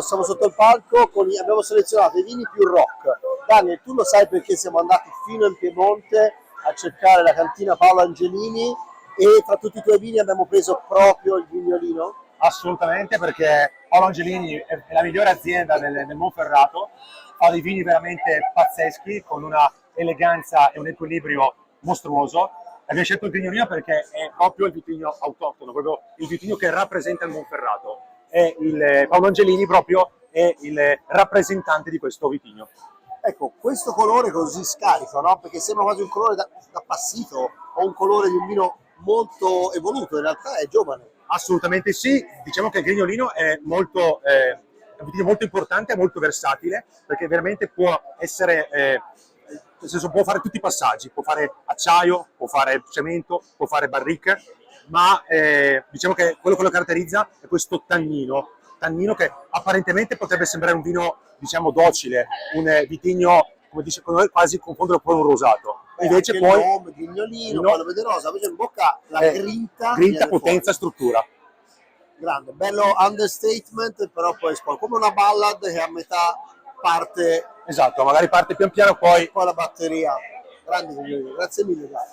siamo sotto il palco, abbiamo selezionato i vini più rock. Daniel, tu lo sai perché siamo andati fino in Piemonte a cercare la cantina Paolo Angelini e tra tutti i tuoi vini abbiamo preso proprio il Vignolino? Assolutamente, perché Paolo Angelini è la migliore azienda del Monferrato, fa dei vini veramente pazzeschi, con una eleganza e un equilibrio mostruoso. Abbiamo scelto il Vignolino perché è proprio il vitigno autoctono, proprio il vitigno che rappresenta il Monferrato. E Paolo Angelini proprio è il rappresentante di questo vitigno. Ecco, questo colore così scarico, no? Perché sembra quasi un colore da passito o un colore di un vino molto evoluto, in realtà è giovane. Assolutamente sì, diciamo che il Grignolino è un vitigno molto importante e molto versatile, perché veramente può essere, nel senso può fare tutti i passaggi, può fare acciaio, può fare cemento, può fare barrique, ma diciamo che quello che lo caratterizza è questo tannino che apparentemente potrebbe sembrare un vino, diciamo, docile, un vitigno, come dice con noi, quasi confondere con un rosato. Invece anche poi il nome, Vignolino, poi lo vede rosa, invece in bocca la grinta grinta, viene potenza, fuori. struttura. Grande, bello understatement, però poi come una ballad che a metà parte Esatto, magari parte pian piano, poi la batteria. Grande Vignolino, grazie mille. Dai.